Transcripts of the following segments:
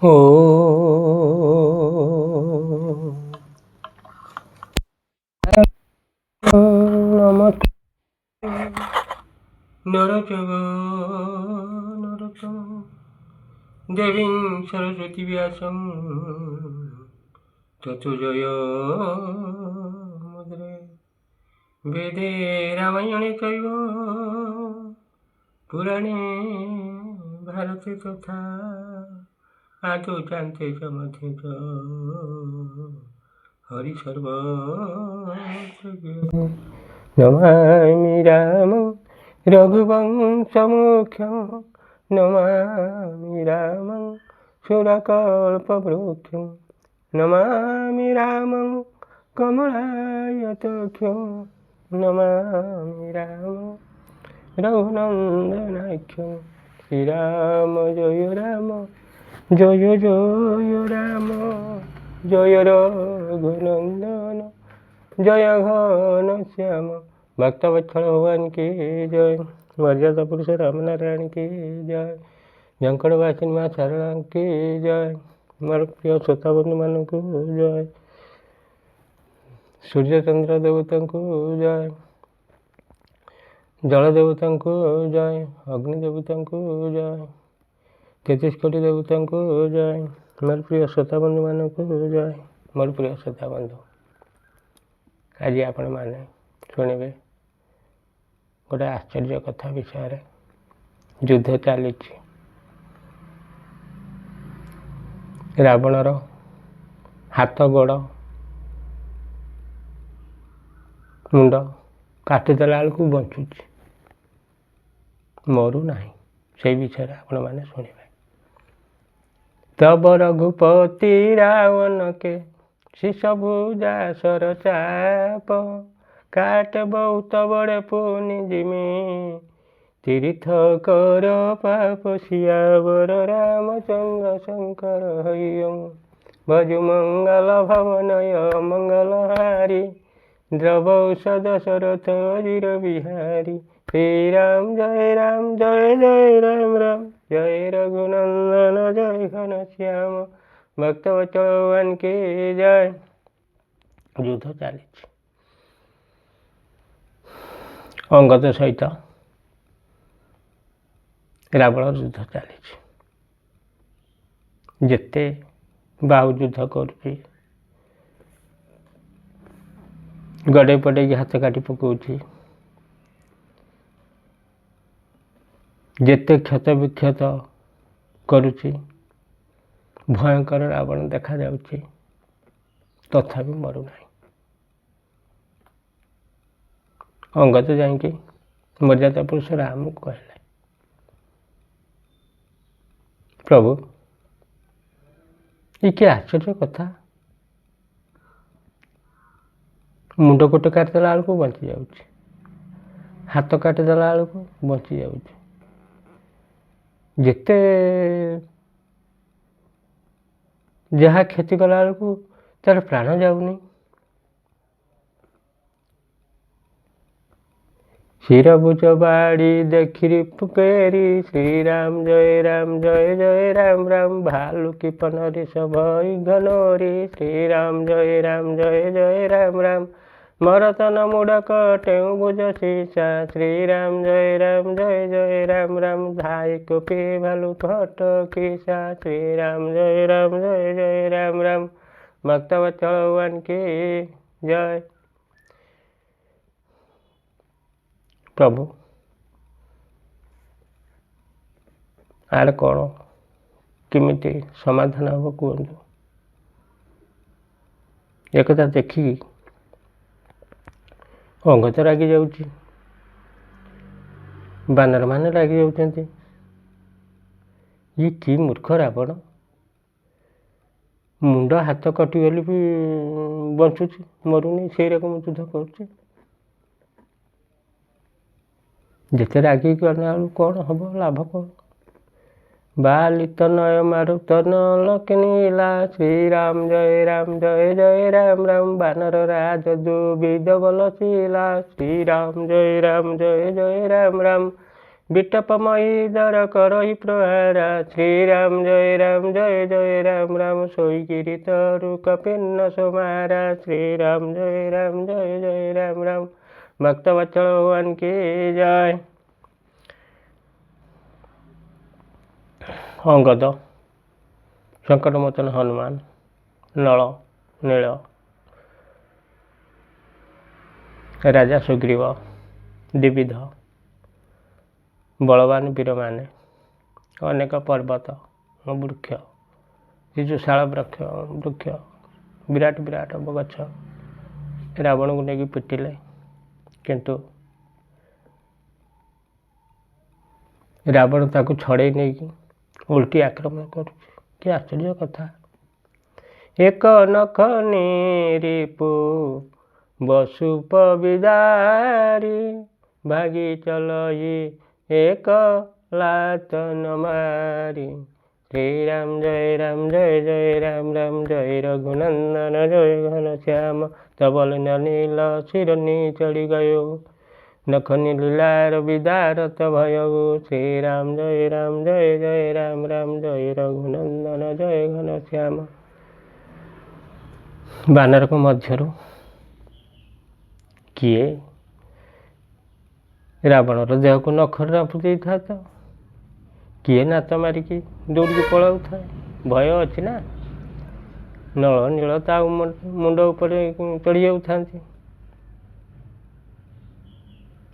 ଓ ନମଃ ନରୋତ୍ତମ ଦେବୀଂ ସରସ୍ୱତୀ ବ୍ୟାସଂ ତତୋ ଜୟମୁଦ୍ରେ ବେଦେ ରାମାୟଣେ ଚୈବ ପୁରାଣେ ଭାରତେ ତଥା ଆଦୌ ଜାନ୍ତେ च मध्ये च हरि सर्व नमामि रामं रघुवंशमुख्यं नमामि रामं सुरकल्पवृक्षं नमामि रामं कमलायताक्षं नमामि रामं रघुनन्दनाख्यं श्रीराम जय राम जय जय राम जय रघुनंदन जय घन श्याम भक्तवत्सल भगवान की जय मर्यादा पुरुष राम नारायण की जय झंकड़वासिनी माँ शारदा की जय मोर प्रिय श्रोता बंधु मान को जय सूर्य चंद्र देवता को जय जल देवता को जय अग्नि देवता को जय 33 कोटी देवता को जय मोर प्रिय श्रोता बंधु मान को जय मोर प्रिय श्रोता बंधु आज आपण मैंने शुणे गोटे आश्चर्य कथा विषय युद्ध चली रावणर हाथ गोड़ मुंड काटिदेला बेलू बंचुची मरु ना से विषय आपण मैंने शुणे तब रघुपति रावण के शिशभुजा सर चाप काट बहुत बड़े पुनि जिमी तीर्थ कर पाप सियावर रामचंद्र शंकर हयं भजु मंगल भवनय मंगलहारी द्रवौषध शरथ अजिर बिहारी श्री राम जय राम राम जय रघुनंदन जय घन श्याम भक्तवत्सल के जय युद्ध चली अंगद सहित रावण युद्ध चली जेते बाहु युद्ध करुच्ची गड़े पड़े हाथ काटी पकाउची जेते क्षत विक्षत करुच्ची भयंकर रावण देखा जाउची तथापि मरुना अंगद जाइकी मर्यादा पुरुष राम को कहले प्रभु ये कि आश्चर्य कथा मुंड कोटे काटिदेला बेलू बंची जाऊँगी हाथ काटिदेला बेलू बंची जाऊँगी जेते जहाँ क्षति कला बेलू तार प्राण जाऊनी शिरभुज बाड़ी देखिरी फुकेरी श्री राम जय राम भालू की पनरी सभई घनोरी श्री राम जय राम मरतन मुड़क टेऊ भुज शीशा श्री राम जय राम धाई कोपी भालू फट कीसा श्री राम जय राम भक्तवत्सल भगवान की जय प्रभु आर कौन किमिति समाधान हम कहतु एक देखिकी अंगद रागी जाऊँगी बानर मान रागी जाऊँच ये कि मूर्ख रावण मुंड हाथ कटिगले भी बंचुची मरुनी से रकम युद्ध करुच्ची जेते रागी करना कौन हम लाभ कौन बालित नय मारुतन लक्ष्मीला श्री राम जय राम बानर राज दुविध बलशीला श्री राम जय राम ବିଟପମୟୀଧର କରହି ପ୍ରହାର ଶ୍ରୀରାମ ଜୟ ରାମ ଶୋଇକିରି ତରୁ କପିନ୍ନ ସୁମାରା ଶ୍ରୀରାମ ଜୟ ରାମ ଭକ୍ତ ବତ୍ସଳ ଭଗବାନ କି ଜୟ। ଅଙ୍ଗଦ, ସଙ୍କଟମୋଚନ ହନୁମାନ, ନଳ ନୀଳ, ରାଜା ସୁଗ୍ରୀବ, ଦ୍ୱିବିଧ, ବଳବାନ ବୀରମାନେ, ଅନେକ ପର୍ବତ ବୃକ୍ଷ, ଶିଶୁଶାଳ ବୃକ୍ଷ, ବିରାଟ ଗଛ ରାବଣକୁ ନେଇକି ପିଟିଲେ, କିନ୍ତୁ ରାବଣ ତାକୁ ଛଡ଼େଇ ନେଇକି ଓଲଟି ଆକ୍ରମଣ କରୁଛି। କି ଆଶ୍ଚର୍ଯ୍ୟ କଥା। ଏକ ନଖ ନିରିପୁ ବସୁପ ବିଦାରୀ ଭାଗି ଚଲଇ ଏକ ଲାତନ ମାରି ଶ୍ରୀରାମ ଜୟ ରାମ ଜୟ ରଘୁନନ୍ଦନ ଜୟ ଘନ ଶ୍ୟାମ ତବଲ ନୀଳ ଶିରନି ଚଢ଼ି ଗୟୋ ନଖ লীলার বিদারত ভয়গ শ্রীরাম জয় রাম জয় রঘুনন্দନ ଜୟ ଘନ ଶ୍ୟାମ। ବାନରଙ୍କ ମଧ୍ୟରୁ କିଏ ରାବଣର ଦେହକୁ ନଖରେ ରଫୁ ଦେଇଥାନ୍ତା, କିଏ ନାତ ମାରିକି ଦୌଡ଼ିକି ପଳାଉଥାଏ। ଭୟ ଅଛି ନା। ନଳ ନୀଳ ତା ମୁଣ୍ଡ ଉପରେ ଚଢ଼ି ଯାଉଥାନ୍ତି।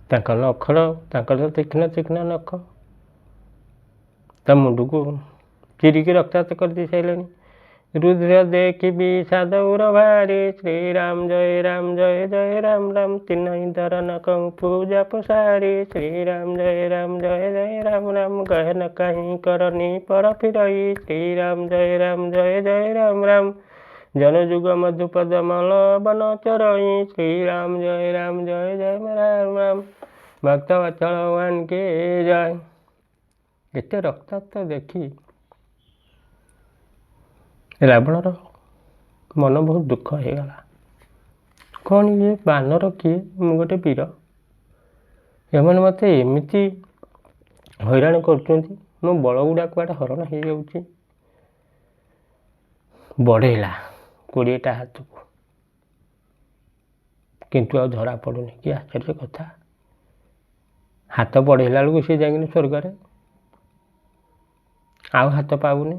ତାଙ୍କ ନଖର ତାଙ୍କର ତୀକ୍ଷ୍ଣ ନଖ ତା ମୁଣ୍ଡକୁ ଚିରିକି ରକ୍ତାକ୍ତ କରିଦେଇ ସାରିଲେଣି। ରୁଦ୍ର ଦେଖି ବିଷାଦ ଉର ଭାରି ଶ୍ରୀରାମ ଜୟ ରାମ ତିନହି ଧର ନକ ପୂଜା ପସାରି ଶ୍ରୀରାମ ଜୟ ରାମ ଗହନ କାହିଁ କରନି ପର ଫିରଇ ଶ୍ରୀରାମ ଜୟ ରାମ ଜନଯୁଗ ମଧୁପଦ ମଲ ବନ ଚରଇ ଶ୍ରୀରାମ ଜୟ ରାମ ଭକ୍ତ ବତ୍ସଳ ଭଗବାନ କି ଜୟ। ଏତେ ରକ୍ତାକ୍ତ ଦେଖି ରାବଣର ମନ ବହୁତ ଦୁଃଖ ହେଇଗଲା। କ'ଣ ଇଏ ବାନର କିଏ? ମୁଁ ଗୋଟେ ବୀର, ଏମାନେ ମୋତେ ଏମିତି ହଇରାଣ କରୁଛନ୍ତି, ମୋ ବଳ ଗୁଡ଼ାକ କୁଆଡ଼େ ହରଣ ହେଇଯାଉଛି। ବଢ଼େଇଲା 20ଟା ହାତକୁ, କିନ୍ତୁ ଆଉ ଧରା ପଡ଼ୁନି। କି ଆଶ୍ଚର୍ଯ୍ୟ କଥା। ହାତ ବଢ଼େଇଲା ବେଳକୁ ସେ ଯାଇକିନି ସ୍ୱର୍ଗରେ, ଆଉ ହାତ ପାଉନି।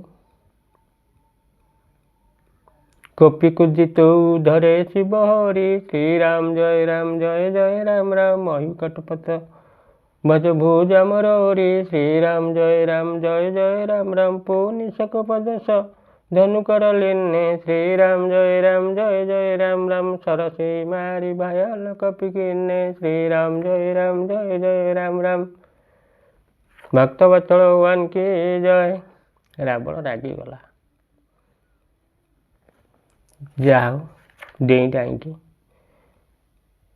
କପି କୁଜିତ ଧରେ ଶିବ ହରି ଶ୍ରୀରାମ ଜୟ ରାମ ମହିକଟପଥ ଭଜ ଭୁଜ ମରୋରି ଶ୍ରୀରାମ ଜୟ ରାମ ପୁନିଶକ ପଦଶ ଧନୁକର ଲିନେ ଶ୍ରୀରାମ ଜୟ ରାମ ସରସୀ ମାରି ଭାୟଲ କପି କିନେ ଶ୍ରୀରାମ ଜୟ ରାମ ଭକ୍ତ ବତ୍ସଳ ଭଗବାନ କି ଜୟ। ରାବଣ ରାଗିଗଲା। ଯାହା ହଉ ଡେଇଁ ଡାଇଁକି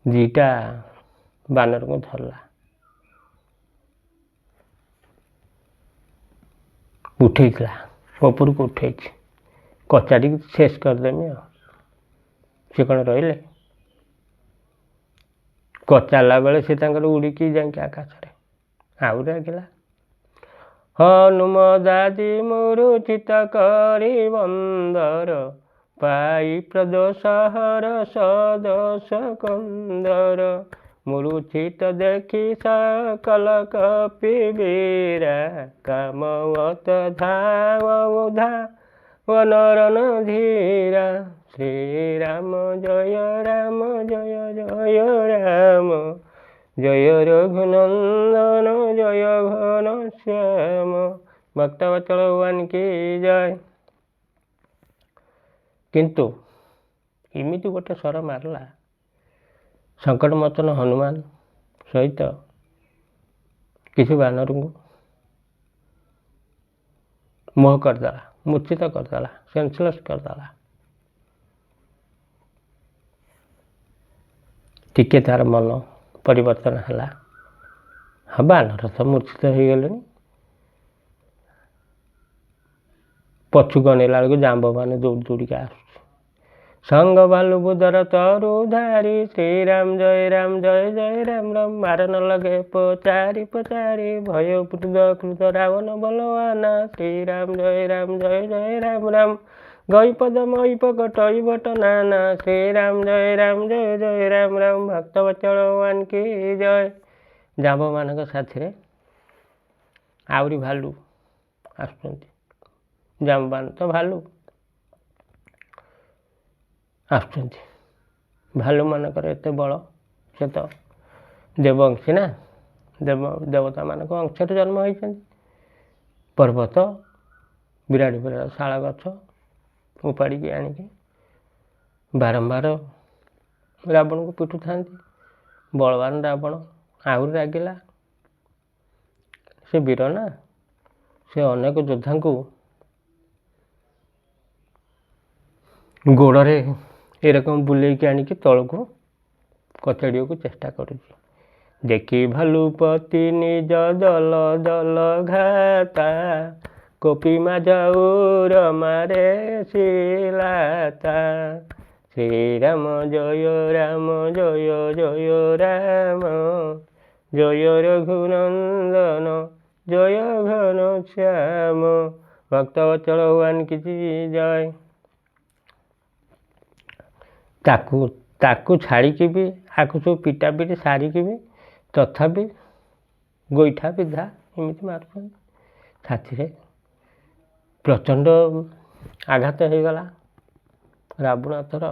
2ଟା ବାନରଙ୍କୁ ଧରିଲା, ଉଠେଇଥିଲା, ଉପରକୁ ଉଠେଇଛି, କଚାଡ଼ିକି ଶେଷ କରିଦେମି। ଆଉ ସେ କ'ଣ ରହିଲେ? କଚାଡ଼ିଲା ବେଳେ ସେ ତାଙ୍କର ଉଡ଼ିକି ଯାଇକି ଆକାଶରେ ଆଉ ରାଗିଲା। ହନୁମଦାଦି ମୁରୁଚିତ କରି ବନ୍ଦର ପାଇ ପ୍ରଦୋଷ ହର ସଦୋଷ କନ୍ଦର ମୁରୁଚିତ ଦେଖି ସକଲ କପି ବୀରା କାମବତ ଧାୱନରନ ଧୀରା ଶ୍ରୀରାମ ଜୟ ରାମ ଜୟ ରଘୁନନ୍ଦନ ଜୟ ଘନ ଶ୍ୟାମ। ଭକ୍ତ ବତ୍ସଳ ଭଗବାନ କି ଜୟ। କିନ୍ତୁ ଏମିତି ଗୋଟେ ସ୍ୱର ମାରିଲା, ସଙ୍କଟମୋଚନ ହନୁମାନ ସହିତ କିଛି ବାନରଙ୍କୁ ମୋହ କରିଦେଲା, ମୂର୍ଚ୍ଛିତ କରିଦେଲା, ସେନ୍ସଲେସ୍ କରିଦେଲା। ଟିକେ ତାର ମନ ପରିବର୍ତ୍ତନ ହେଲା। ହଁ, ବାନର ତ ମୂର୍ଚ୍ଛିତ ହେଇଗଲେଣି। ପଛୁକୁ ଅନେଇଲା ବେଳକୁ ଜାମ୍ବମାନେ ଦୌଡ଼ିକି ଆସୁଛି। संग भालू बुदर तरु धारी श्री राम जय जय राम राम मार न लगे पचारी भय कृत कृत रावण बलवाना श्री राम जय जय राम राम गई पद मई पकट बट नाना श्री राम जय जय राम राम भक्त वचल भगवान की जय। जांब मान साथी आउरी भालू आसुचंती जांबवान तो भालू आसुचंती भालू मानकर एते बल से तो देवंशी ना देवता मान अंशर जन्म होती पर्वत विराट विराट शाल गछ उपाड़ी आनिकी बारंबार रावण को पिटु था बलवान रावण आहरी रागिला से वीर ना से अनेक योद्धा को गोड़े एरकम बुलेकी आनिकी तल को कचड़ी को चेष्टा करुची देखी भालुपति निज दल दल घाता कोपी माजौर मारे शिलाता श्री राम जय जय राम जय रघुनंदन जय घन श्याम भक्त वचल भगवान की जय। ताकू छाड़ी भी आकु सब पिटा पिटी सारिकी भी तथापि गोईठा विधा एमती मार छाती प्रचंड आघात हो गला रावण थर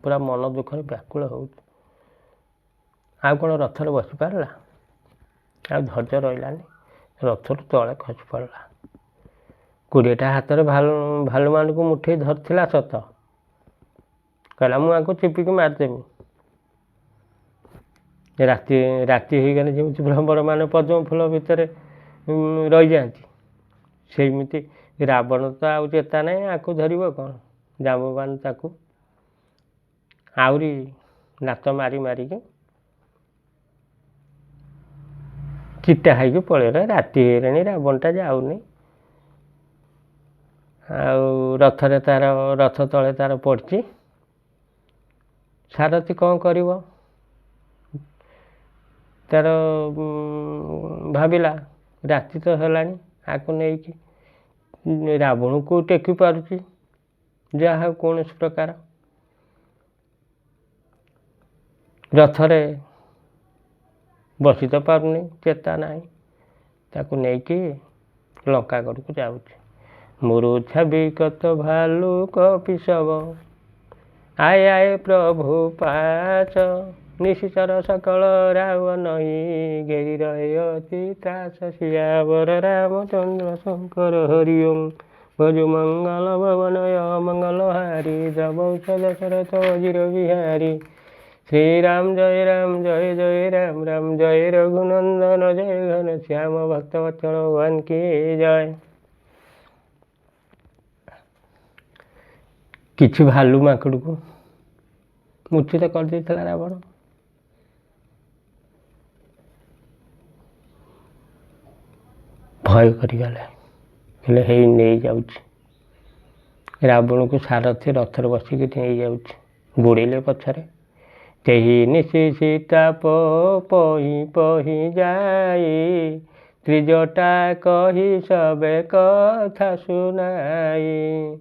पूरा मन दुखर व्याकुल हो कौन रथर बसी पारा आ धैर्य रही रथर तले खसी पड़ा 20टा हाथ में भालू मान को मुठे धरला सत कहला मुझे चिपिकी मारिदेवी राति हो गले जमी भ्रमर मान पद्म फूल भितर रही जाती सेमती रावण तो आउ चेता ना आपको धर कौन जांबवान ताकू आहरी नात मारी मारिकी चिट्टा खाई पलैला राति है रावणटा जाऊनी रथरे तार रथ तले तार पड़ी सारथी कौन कर तार भाविला राति तो है आपको नहीं रावण को टेकी पारुची जहाँ कौन प्रकार रथरे बसी तो पारुनी चेता ना ताकू नहीं लंकागढ़ को जाऊँगी मुरुछा विकत भालू कपिशव आए आए प्रभु पाच निशिचर सकल रावण घेरी रहे अति त्रास सियावर रामचंद्र शंकर हरिओम भजु मंगल भवनय मंगल हारी जबौष दशरथ अजिर बिहारी श्री राम जय जय राम जय रघुनंदन जय घन श्याम भक्त वत्सल भगवान की जय। किछि भालू माकड़ को मूर्छित कर देता रावण भय करगले हे नहीं जाऊँ रावण को सारथी रथर बसिकी नहीं जाऊँ गोड़े पछरे तेहि निशि सीता पही पही जाई त्रिजटा कही सबे कथा सुनाई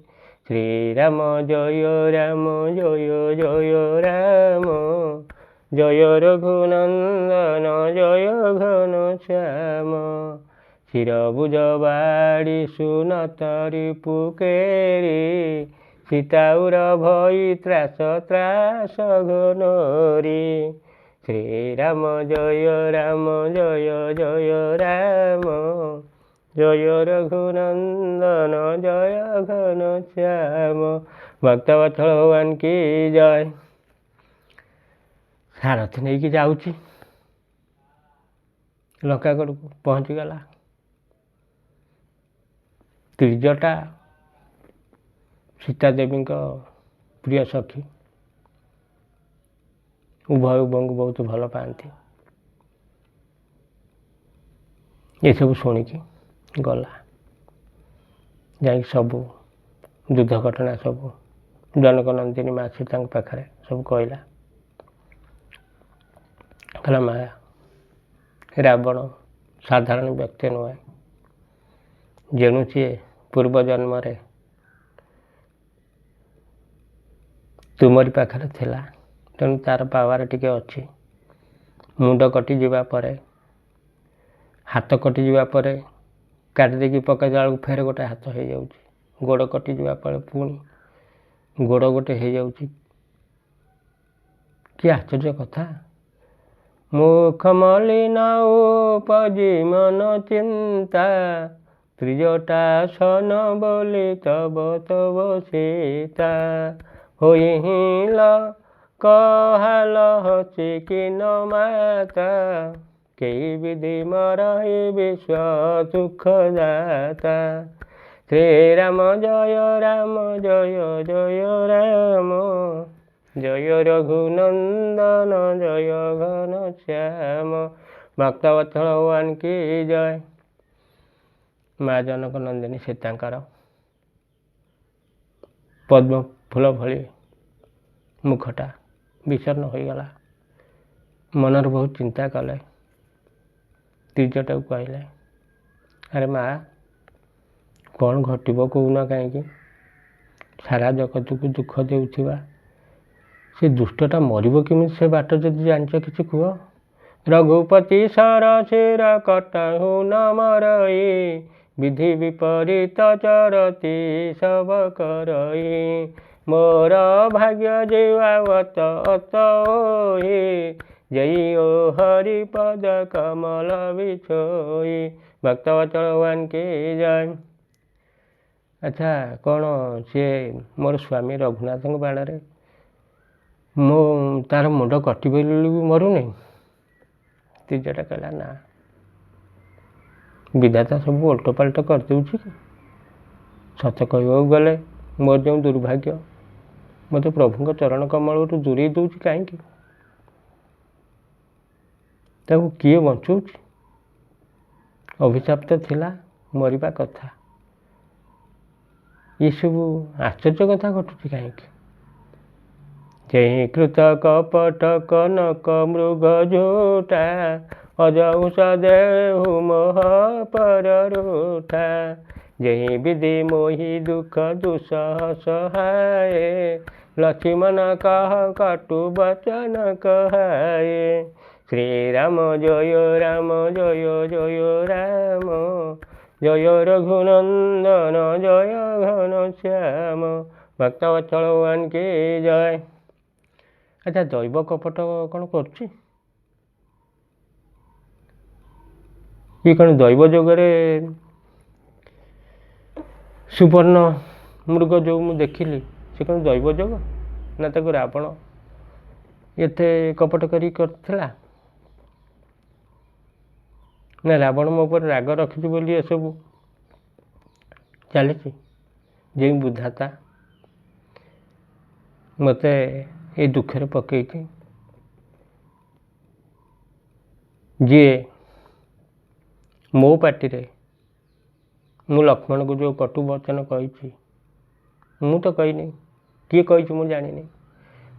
श्री राम जय जय राम जय रघुनंदन जय घन श्याम शिरभुज बाड़ी सुनतरी पुकेरी सीताउर भई त्रास त्रास घनोरी श्री राम जय जय राम जय रघुनंदन जय घन श्याम भक्त वत्सल भगवान की जय। सारथी नहीं कि जाऊँगी लंकागढ़ को पहुँची गला त्रिजटा सीता देवी प्रिय सखी उभय उभय को बहुत भल पाती ये सब शुणिकी गला जा सब युद्ध घटना सब जनक नंदिनी माँ सीता पाखे सब कहला कहला माँ रावण साधारण व्यक्ति नुहे जेणु सी पूर्व जन्म तुमरी पाखे थिला तेणु तार पावर टिके अच्छी मुंड कटि जावा पर हाथ कटि जावा पर काटी देकी पकड़ बेलू फेर गोटे हाथ हो जाऊँगी गोड़ कटि जावा पर पुणी गोड़ गोटे हो जाऊँगी कि आश्चर्य कथा मुख मलिन उपजी मन चिंता त्रिजटा सन बोली तब तब सीता होइल कहाल चिकिन माता कई विधि मरहि विश्व दुख दाता श्री राम जय जय राम जय रघुनंदन जय घन श्याम भक्तवत्सल भगवान की जय। माँ जनक नंदिनी सीतांकर पद्म फूल भली मुखटा विषर्ण हो गला मनर बहुत चिंता कले तीर्जटा कहले अरे माँ कौन घटब कौन कहीं सारा जगत को दुख देउथिबा से दुष्टटा मरिब किमी से बाट जदि जानच किसी कह रघुपति सर शिर कटहु न मरई विधि विपरीत चरती सब करई मोर भाग्य जीवावत अत जई ओ हरिपद कमल बिछोई भक्तवत्सल भगवान की जय। अच्छा कौन सी मोर स्वामी रघुनाथ बाण मो तार मुंड कटि भी मरुनी तीर्जटा कहला ना विधाता सब उल्ट पाल्ट करदे सत कह गले मोर जो दुर्भाग्य मत प्रभु चरण कमल दूरे दूसरी कहीं किए बचाऊ अभिशाप तो थिला मरिबा कथा ये सब आश्चर्य कथा घटुची कहीं जही कृत कपट कनक मृग झूठा अजौष देहु मोह पर रूठा जही विधि मोहि दुख दुसह सहाय लक्ष्मण कह कटु वचन कहाए श्री राम जय जय राम जय रघुनंदन जय घन श्याम भक्तवत्सल भगवान की जय। अच्छा दैव कपट कौन कर कौन दैव जोगरे सुवर्ण मृग जो मु देखिली से कौन दैव जोग ना ताको रावण एते कपट करथिला ना रावण मो पर राग रखी बोली ये सब चली जे बुधाता मते ये दुखे पकई जी मो पार्टी रे मु लक्ष्मण को जो कटु वचन कही मु तो कहनी किए कही मु जानी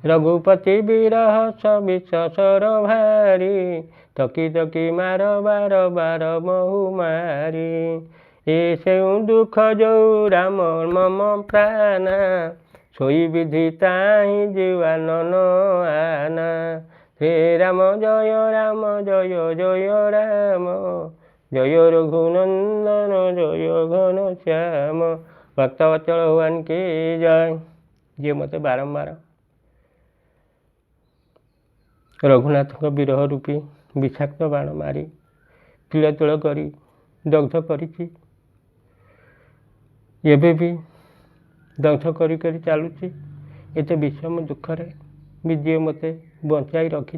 रघुपति विरह विश्वासर भारी तकी तकी मार बार बार महु मारी ए से दुख जो राम मम प्राण सोई विधि ताही जीवन आना श्री राम जय जय राम जय रघुनंदन जय घन श्याम भक्तवत्सल भगवान की जय। जी मत बारंबार रघुनाथ विरह रूपी विषाक्त बाण मारी तिल तिल करी दग्ध करी भी दग्ध करी चलुची एत विषम दुखरे भी जी मते बचाई रखी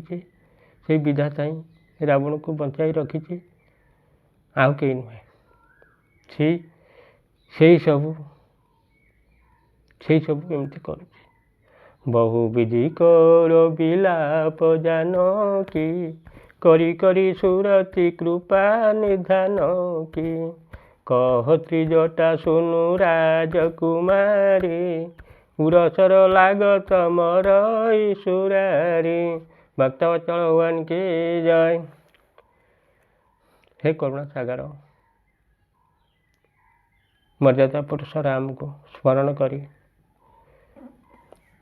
से विधाता ही रावण को बचाई रखी आउ कई नुहे से सब एमती कर बहु विधि कर विलाप जानकी करी करी सुरति कृपा निधान की कह त्रिजटा सुनु राजकुमारी उरसर लागत मर ईसुरारी। भक्तवत्सल भगवान की जय। हे करुणा सागर मर्यादा पुरुष राम को स्मरण करी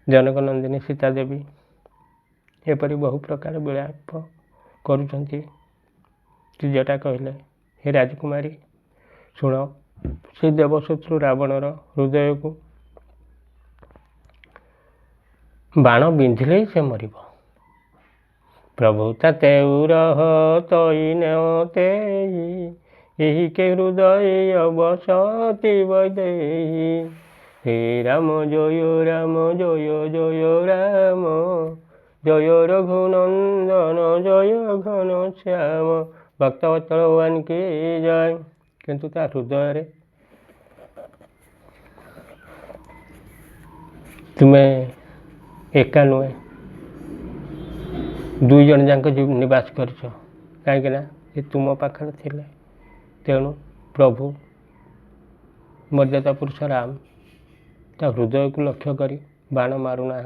जनक नंदिनी सीता देवी एपरी बहु प्रकार विलाप करुछंती। त्रिजटा कहले हे राजकुमारी शुण से देवशत्रु रावणर हृदय को बाण बिंधिले से मरिब। प्रभु ताते उरह तई नेते यही के हृदय बसती बदेही। हे राम जय जय राम जय रघुनंदन जय घन श्याम। भक्तवत्सल भगवान की जय। किंतु ता हृदय रे तुम्हें एका नुहे दुई जन जाक निवास कर कहीं तुम पाखर थिले। तेणु प्रभु मर्यादा पुरुष राम ता हृदय को लक्ष्य करी बाण मारुना।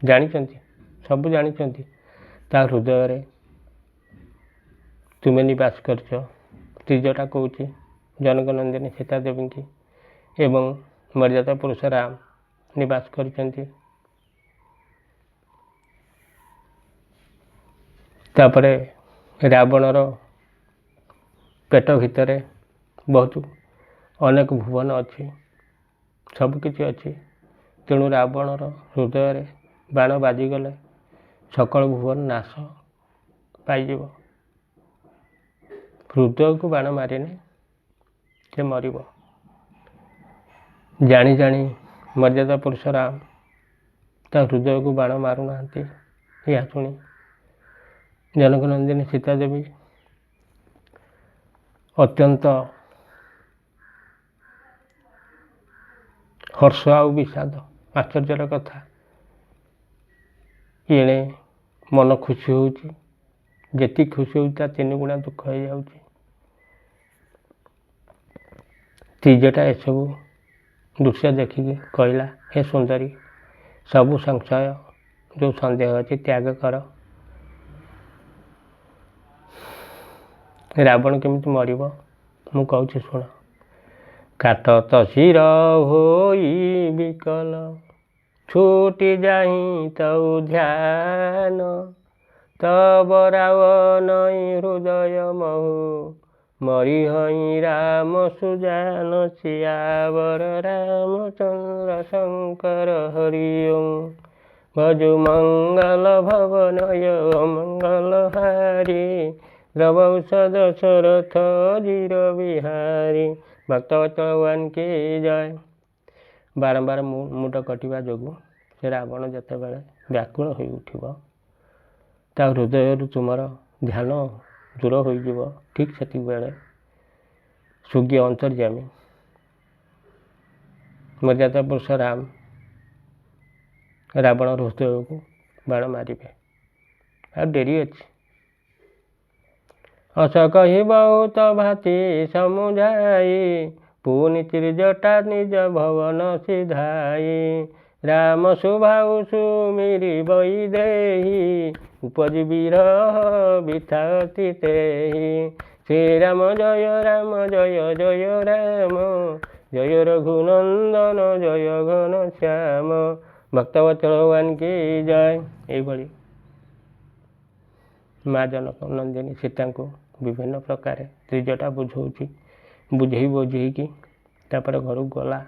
जानिचंती सब जानिचंती ता हृदय रे तुम्हें निवास कर। त्रिजटा कौच जनक नंदिनी सीता देवी की एवं मर्यादा पुरुष राम निवास करचंती। तापरे रावणर पेट भितर बहुत अनेक भुवन अच्छी सबकि अच्छी। तेणु रावणर हृदय रे बाण बाजिगले सकल भुवन नाश पाइब। हृदय को बाण मारिने से मरिब। जानी जानी मर्यादा पुरुष राम ता हृदय को बाण मारुना। यह शुणी जनक नंदिनी सीता देवी अत्यंत हर्ष आउ विषाद आश्चर्यर कथा। एणे मन खुशी होउची जेति खुशी होता 3 गुणा दुख हो जाउची। त्रिजटा एसबू दृश्य देखिकी कहला हे सुंदरी सबु संशय जो संदेह अच्छी त्याग कर। रावण केमिति मरिब मु कहूँ शुण। काट तसीर होई विकल छूटी जाही तऊ ध्यान। तब रावण हृदय महु मरी हई राम सुजान। सियावर रामचंद्र शंकर हरि ओम। भजु मंगल भवनय मंगल हारी। द्रवौषध दशरथ जीर बिहारी। भक्तवत्सल भगवान की जय। बारंबार मुंड कटिवा जोगु से रावण जते बेले व्याकुल होई उठिब ता हृदय तुमर ध्यान दूर हो ठीक से बेले सूर्य अंतर्यामी मर्यादा पुरुष राम रावण हृदय को बाण मारे। आ डेरी अच्छी अस कही बहुत भाती समुझाई। पुनि त्रिजटा निज भवन सिधाई। राम सुभाउ सुमिरी बई देही। उपज विरह बिथाती तेही। श्री राम जय जय राम जय रघुनंदन जय घन श्याम। भक्तवत्सल भगवान की जय। यही माँ जनक नंदिनी सीता को विभिन्न प्रकार त्रिजटा बुझौची बुझे बुझेकी तापर घर गला।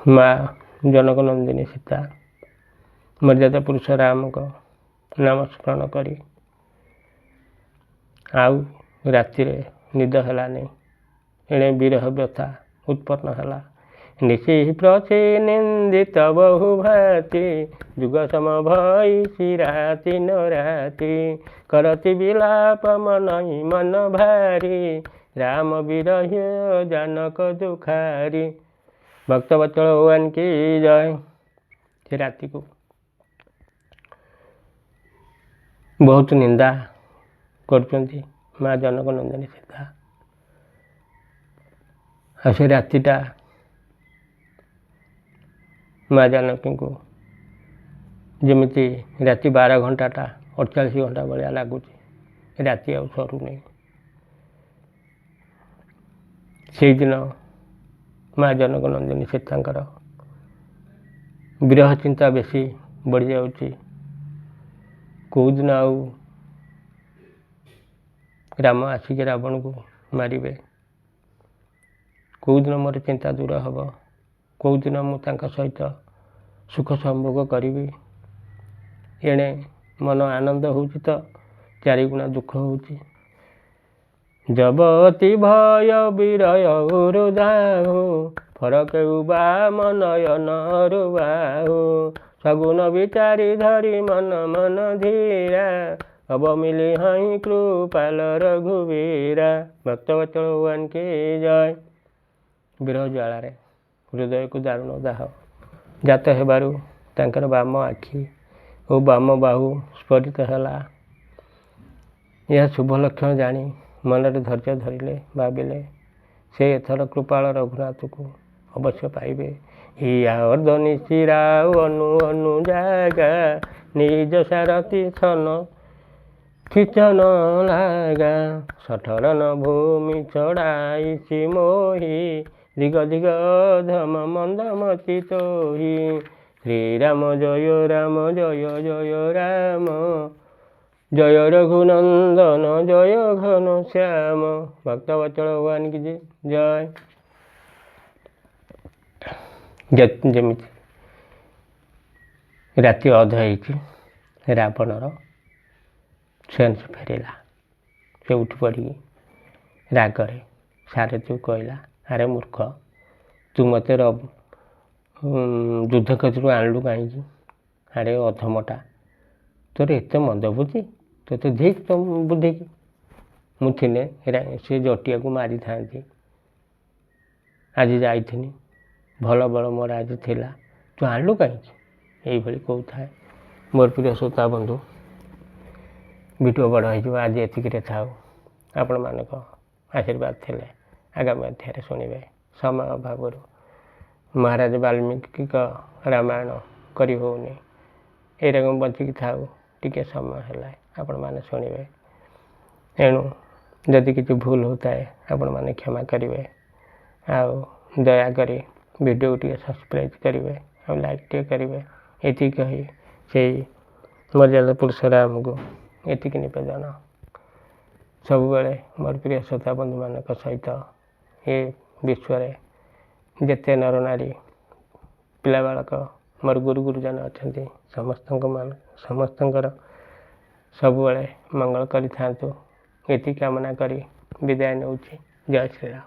माँ जनक नंदिनी सीता मर्यादा पुरुष राम को नाम स्मरण करी आउ राति निद है नहीं। एणे विरह व्यथा उत्पन्न है। निशि प्रचे निंदित बहु भाति। जुग सम भई सिराति नराति। करति विलाप मन मन भारी। राम विरह जानक दुखारी। भक्तवत्सल भगवान की जय। से राति को बहुत निंदा करचंती माँ जनक नंदिनी सीता। ଆଉ ସେ ରାତିଟା ମା ଜାନକୀଙ୍କୁ ଯେମିତି ରାତି 12 ଘଣ୍ଟାଟା 48 ଘଣ୍ଟା ଭଳିଆ ଲାଗୁଛି, ରାତି ଆଉ ସରୁନି। ସେଇଦିନ ମା ଜନକ ନନ୍ଦିନୀ ସୀତାଙ୍କର ବିରହ ଚିନ୍ତା ବେଶୀ ବଢ଼ିଯାଉଛି। କେଉଁଦିନ ଆଉ ରାମ ଆସିକି ରାବଣକୁ ମାରିବେ, କେଉଁଦିନ ମୋର ଚିନ୍ତା ଦୂର ହେବ, କେଉଁଦିନ ମୁଁ ତାଙ୍କ ସହିତ ସୁଖ ସମ୍ଭୋଗ କରିବି। ଏଣେ ମନ ଆନନ୍ଦ ହେଉଛି ତ ଚାରିଗୁଣା ଦୁଃଖ ହେଉଛି। ଜବତି ଭୟ ବିରୟ ହୃଦାହୁ ଫରକେଉ ବା ମନୟନରୁ ବାହୁ ସଗୁନ ବିଚାରି ଧରି ମନ ମନ ଧୀରା ଅବମିଲି ହଇଁ କୃପାଲ ରଘୁବୀରା। ଭକ୍ତବତ୍ସଳ ଭଗବାନ କି ଜୟ। ବିରହ ଜ୍ୱାଳାରେ ହୃଦୟକୁ ଦାରୁଣ ଦାହ ଜାତ ହେବାରୁ ତାଙ୍କର ବାମ ଆଖି ଓ ବାମ ବାହୁ ସ୍ଫୋରିତ ହେଲା। ଏହା ଶୁଭ ଲକ୍ଷଣ ଜାଣି ମନରେ ଧୈର୍ଯ୍ୟ ଧରିଲେ, ଭାବିଲେ ସେ ଏଥର କୃପାଳ ରଘୁନାଥକୁ ଅବଶ୍ୟ ପାଇବେ। ଇଆ ଅର୍ଦ୍ଧନି ଶିରା ଅନୁ ଅନୁ ଜାଗା ନିଜ ସାରଥି ଛନ ଖିଚନ ଲାଗା ସଠରନ ଭୂମି ଛଡ଼ାଇଛି ମୋହି ଦିଗ ଦିଗ ଧମ ମନ୍ଦମତି ତୋହି। ଶ୍ରୀରାମ ଜୟ ରାମ ଜୟ ଜୟ ରାମ ଜୟ ରଘୁନନ୍ଦନ ଜୟ ଘନ ଶ୍ୟାମ। ଭକ୍ତବତ୍ସଳ ଭଗବାନ କି ଜୟ। ଯେମିତି ରାତି ଅଧ ହେଇଛି, ରାବଣର ସେନ୍ସ ଫେରିଲା। ସେ ଉଠି ପଡ଼ିକି ରାଗରେ ସାରଥୀକୁ କହିଲା, ଆରେ ମୂର୍ଖ, ତୁ ମୋତେ ଯୁଦ୍ଧ କ୍ଷେତ୍ରରୁ ଆଣିଲୁ କାହିଁକି? ଆରେ ଅଧମଟା, ତୋର ଏତେ ମନ୍ଦ ବୁଦ୍ଧି, ତୋତେ ଧିକ୍ ତ ବୁଦ୍ଧିକି। ମୁଁ ଥିନେ ସେ ଜଟିଆକୁ ମାରିଥାନ୍ତି। ଆଜି ଯାଇଥିନି, ଭଲ ବଳ ମୋର ଆଜି ଥିଲା, ତୁ ଆଣିଲୁ କାହିଁକି? ଏଇଭଳି କହୁଥାଏ। ମୋର ପ୍ରିୟ ଶ୍ରୋତା ବନ୍ଧୁ, ଭିଡ଼ିଓ ବଡ଼ ହେଇଯିବ, ଆଜି ଏତିକିରେ ଥାଉ। ଆପଣମାନଙ୍କ ଆଶୀର୍ବାଦ ଥିଲେ ଆଗାମୀ ଅଧ୍ୟାୟରେ ଶୁଣିବେ। ସମୟ ଅଭାବରୁ ମହାରାଜ ବାଲ୍ମୀକିଙ୍କ ରାମାୟଣ କରି ହେଉନି। ଏଇରକମ ବଞ୍ଚିକି ଥାଉ, ଟିକେ ସମୟ ହେଲା ଆପଣମାନେ ଶୁଣିବେ। ଏଣୁ ଯଦି କିଛି ଭୁଲ ହେଉଥାଏ ଆପଣମାନେ କ୍ଷମା କରିବେ। ଆଉ ଦୟାକରି ଭିଡ଼ିଓକୁ ଟିକେ ସବସ୍କ୍ରାଇବ୍ କରିବେ, ଆଉ ଲାଇକ୍ ଟିକେ କରିବେ। ଏତିକି କହି ସେଇ ମର୍ଯ୍ୟାଦା ପୁରୁଷୋତ୍ତମଙ୍କୁ ଏତିକି ନିବେଦନ। ସବୁବେଳେ ମୋର ପ୍ରିୟ ଶ୍ରୋତା ବନ୍ଧୁମାନଙ୍କ ସହିତ ଏ ବିଶ୍ୱରେ ଯେତେ ନରନାରୀ ପିଲା ବାଳକ ମୋର ଗୁରୁ ଗୁରୁଜନ ଅଛନ୍ତି, ସମସ୍ତଙ୍କର ସବୁବେଳେ ମଙ୍ଗଳ କରିଥାନ୍ତୁ, ଏତିକି କାମନା କରି ବିଦାୟ ନେଉଛି। ଜୟ ଶ୍ରୀରାମ।